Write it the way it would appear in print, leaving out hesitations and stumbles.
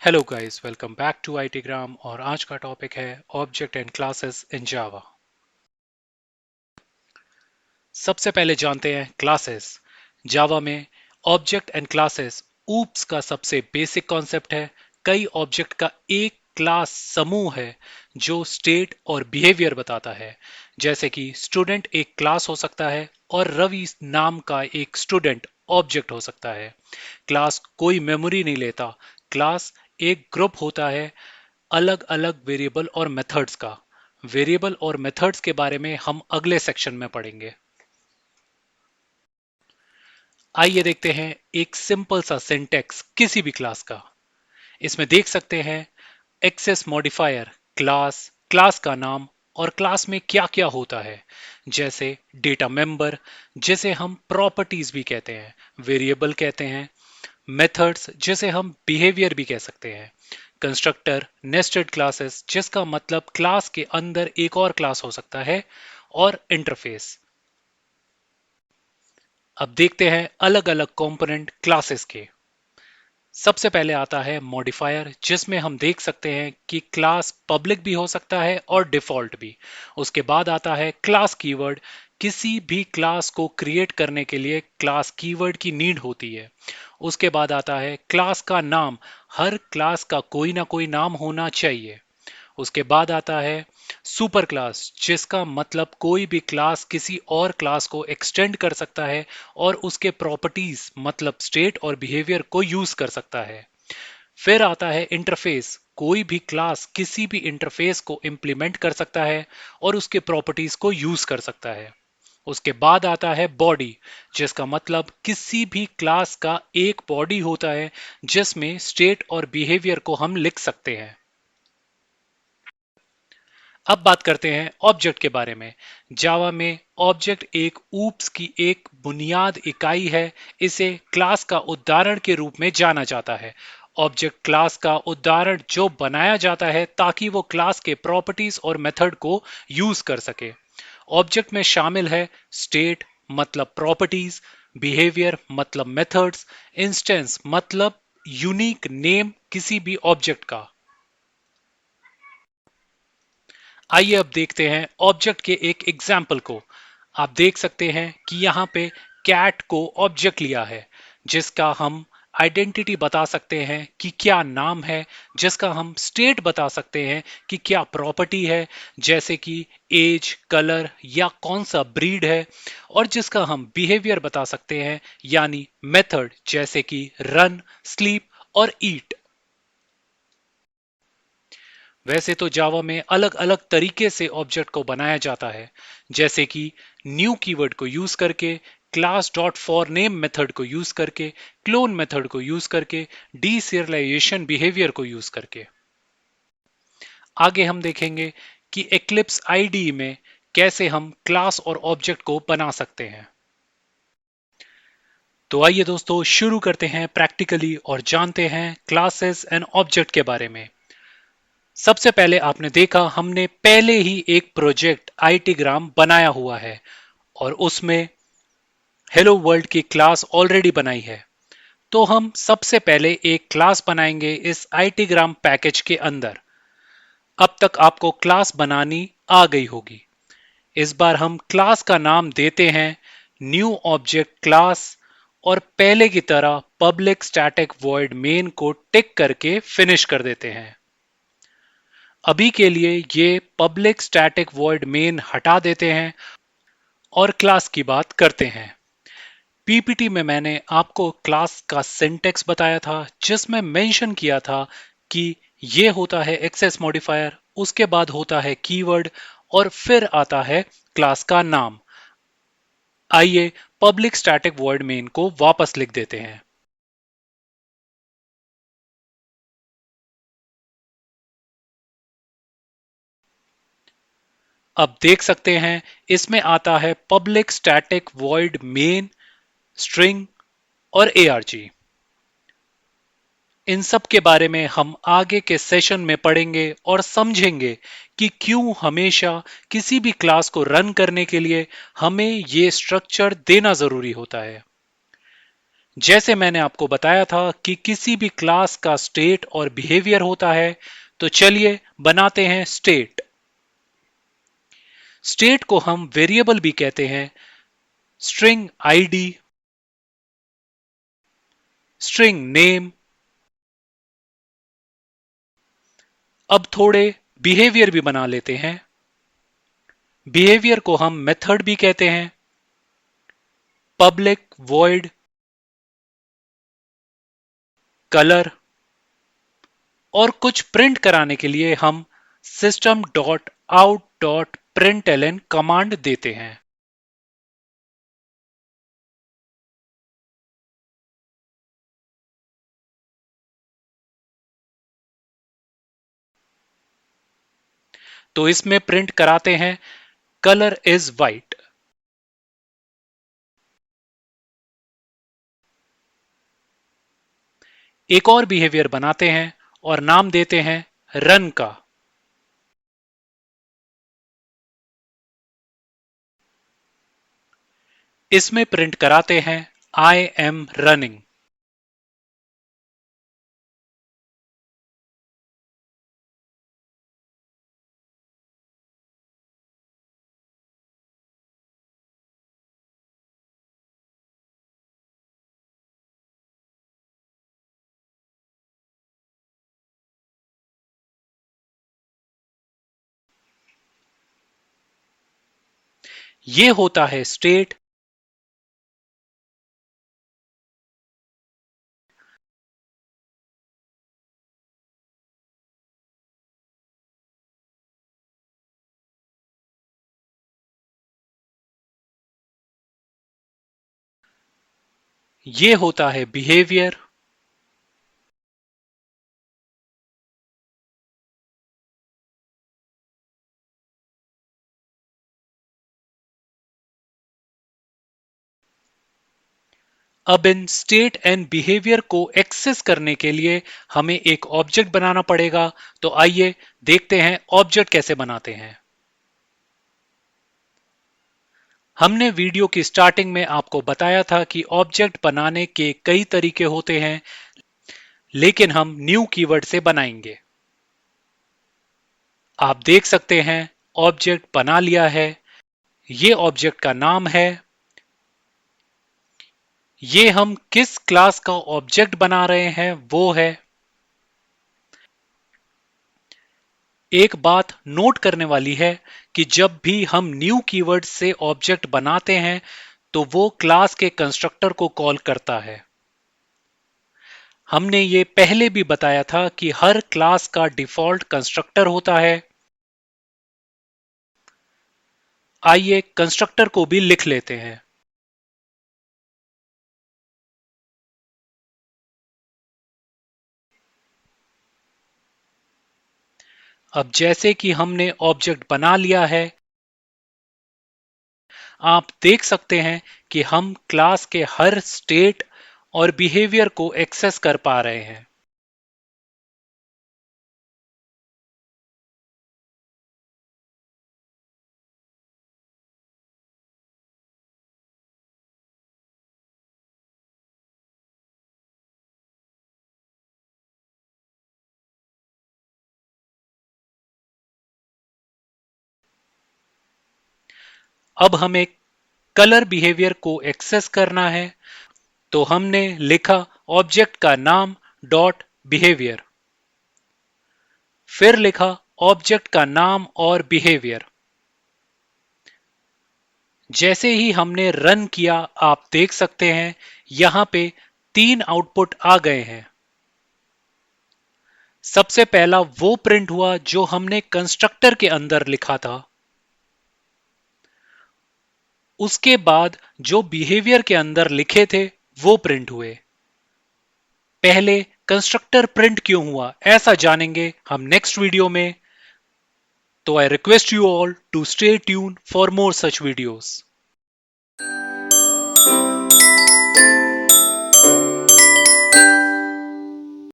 Hello guys, welcome back to ITgram. और आज का टॉपिक है object and classes in Java. सबसे पहले जानते हैं क्लासेस। जावा में ऑब्जेक्ट एंड क्लासेस ऊप्स का सबसे बेसिक कॉन्सेप्ट है। कई ऑब्जेक्ट का एक क्लास समूह है जो स्टेट और बिहेवियर बताता है। जैसे कि स्टूडेंट एक क्लास हो सकता है और रवि नाम का एक स्टूडेंट ऑब्जेक्ट हो सकता है। क्लास कोई मेमोरी नहीं लेता। क्लास एक ग्रुप होता है अलग अलग वेरिएबल और मेथड्स का। वेरिएबल और मेथड्स के बारे में हम अगले सेक्शन में पढ़ेंगे। आइए देखते हैं एक सिंपल सा सिंटेक्स किसी भी क्लास का। इसमें देख सकते हैं एक्सेस मॉडिफायर क्लास, क्लास का नाम और क्लास में क्या क्या होता है। जैसे डेटा मेंबर, जिसे हम प्रॉपर्टीज भी कहते हैं, वेरिएबल कहते हैं, मेथड्स जिसे हम बिहेवियर भी कह सकते हैं, कंस्ट्रक्टर, नेस्टेड क्लासेस जिसका मतलब क्लास के अंदर एक और क्लास हो सकता है, और इंटरफेस। अब देखते हैं अलग अलग कंपोनेंट क्लासेस के। सबसे पहले आता है मॉडिफायर, जिसमें हम देख सकते हैं कि क्लास पब्लिक भी हो सकता है और डिफॉल्ट भी। उसके बाद आता है क्लास कीवर्ड। किसी भी क्लास को क्रिएट करने के लिए क्लास कीवर्ड की नीड होती है। उसके बाद आता है क्लास का नाम। हर क्लास का कोई ना कोई नाम होना चाहिए। उसके बाद आता है सुपर क्लास, जिसका मतलब कोई भी क्लास किसी और क्लास को एक्सटेंड कर सकता है और उसके प्रॉपर्टीज मतलब स्टेट और बिहेवियर को यूज कर सकता है। फिर आता है इंटरफेस। कोई भी क्लास किसी भी इंटरफेस को इंप्लीमेंट कर सकता है और उसके प्रॉपर्टीज को यूज कर सकता है। उसके बाद आता है बॉडी, जिसका मतलब किसी भी क्लास का एक बॉडी होता है जिसमें स्टेट और बिहेवियर को हम लिख सकते हैं। अब बात करते हैं ऑब्जेक्ट के बारे में। जावा में ऑब्जेक्ट एक ऊप्स की एक बुनियाद इकाई है। इसे क्लास का उदाहरण के रूप में जाना जाता है। ऑब्जेक्ट क्लास का उदाहरण जो बनाया जाता है ताकि वो क्लास के प्रॉपर्टीज और मेथड को यूज कर सके। ऑब्जेक्ट में शामिल है स्टेट मतलब प्रॉपर्टीज, बिहेवियर मतलब मेथड्स, इंस्टेंस मतलब यूनिक नेम किसी भी ऑब्जेक्ट का। आइए अब देखते हैं ऑब्जेक्ट के एक एग्जाम्पल को। आप देख सकते हैं कि यहाँ पे कैट को ऑब्जेक्ट लिया है, जिसका हम आइडेंटिटी बता सकते हैं कि क्या नाम है, जिसका हम स्टेट बता सकते हैं कि क्या प्रॉपर्टी है, जैसे कि एज, कलर या कौन सा ब्रीड है, और जिसका हम बिहेवियर बता सकते हैं यानी मेथड, जैसे कि रन, स्लीप और ईट। वैसे तो जावा में अलग अलग तरीके से ऑब्जेक्ट को बनाया जाता है, जैसे कि न्यू कीवर्ड को यूज करके, class dot for name method को यूज करके, क्लोन मेथड को यूज करके, डीसीरियलाइजेशन बिहेवियर को यूज करके। आगे हम देखेंगे कि एक्लिप्स आईडी में कैसे हम क्लास और ऑब्जेक्ट को बना सकते हैं। तो आइए दोस्तों शुरू करते हैं प्रैक्टिकली और जानते हैं क्लासेस एंड ऑब्जेक्ट के बारे में। सबसे पहले आपने देखा हमने पहले ही एक प्रोजेक्ट आईटीग्राम बनाया हुआ है और उसमें हेलो वर्ल्ड की क्लास ऑलरेडी बनाई है। तो हम सबसे पहले एक क्लास बनाएंगे इस आईटीग्राम पैकेज के अंदर। अब तक आपको क्लास बनानी आ गई होगी। इस बार हम क्लास का नाम देते हैं न्यू ऑब्जेक्ट क्लास और पहले की तरह पब्लिक स्टैटिक वॉइड मेन को टिक करके फिनिश कर देते हैं। अभी के लिए ये पब्लिक स्टैटिक वॉइड मेन हटा देते हैं और क्लास की बात करते हैं। पीपीटी में मैंने आपको क्लास का सिंटेक्स बताया था, जिसमें मेंशन किया था कि ये होता है एक्सेस मॉडिफायर, उसके बाद होता है कीवर्ड और फिर आता है क्लास का नाम। आइए पब्लिक स्टैटिक वॉइड मेन को वापस लिख देते हैं। अब देख सकते हैं इसमें आता है public static void main, string और arg। इन सब के बारे में हम आगे के सेशन में पढ़ेंगे और समझेंगे कि क्यों हमेशा किसी भी क्लास को रन करने के लिए हमें ये स्ट्रक्चर देना जरूरी होता है। जैसे मैंने आपको बताया था कि किसी भी क्लास का स्टेट और बिहेवियर होता है, तो चलिए बनाते हैं स्टेट। स्टेट को हम वेरिएबल भी कहते हैं, स्ट्रिंग आईडी, स्ट्रिंग नेम। अब थोड़े बिहेवियर भी बना लेते हैं। बिहेवियर को हम मेथड भी कहते हैं, पब्लिक वॉइड कलर। और कुछ प्रिंट कराने के लिए हम system dot out dot println command देते हैं। तो इसमें प्रिंट कराते हैं कलर इज वाइट। एक और बिहेवियर बनाते हैं और नाम देते हैं रन का। इसमें प्रिंट कराते हैं आई एम रनिंग। ये होता है स्टेट। ये होता है बिहेवियर। अब इन स्टेट एंड बिहेवियर को एक्सेस करने के लिए हमें एक ऑब्जेक्ट बनाना पड़ेगा। तो आइए देखते हैं ऑब्जेक्ट कैसे बनाते हैं। हमने वीडियो की स्टार्टिंग में आपको बताया था कि ऑब्जेक्ट बनाने के कई तरीके होते हैं, लेकिन हम न्यू कीवर्ड से बनाएंगे। आप देख सकते हैं ऑब्जेक्ट बना लिया है। ये ऑब्जेक्ट का नाम है। ये हम किस क्लास का ऑब्जेक्ट बना रहे हैं वो है। एक बात नोट करने वाली है कि जब भी हम न्यू कीवर्ड से ऑब्जेक्ट बनाते हैं तो वो क्लास के कंस्ट्रक्टर को कॉल करता है। हमने ये पहले भी बताया था कि हर क्लास का डिफॉल्ट कंस्ट्रक्टर होता है। आइए कंस्ट्रक्टर को भी लिख लेते हैं। अब जैसे कि हमने ऑब्जेक्ट बना लिया है, आप देख सकते हैं कि हम क्लास के हर स्टेट और बिहेवियर को एक्सेस कर पा रहे हैं। अब हमें कलर बिहेवियर को एक्सेस करना है, तो हमने लिखा ऑब्जेक्ट का नाम डॉट बिहेवियर, फिर लिखा ऑब्जेक्ट का नाम और बिहेवियर। जैसे ही हमने रन किया, आप देख सकते हैं यहां पे 3 आउटपुट आ गए हैं। सबसे पहला वो प्रिंट हुआ जो हमने कंस्ट्रक्टर के अंदर लिखा था। उसके बाद जो बिहेवियर के अंदर लिखे थे वो प्रिंट हुए। पहले कंस्ट्रक्टर प्रिंट क्यों हुआ, ऐसा जानेंगे हम नेक्स्ट वीडियो में। तो I request you all to stay tune for more such videos.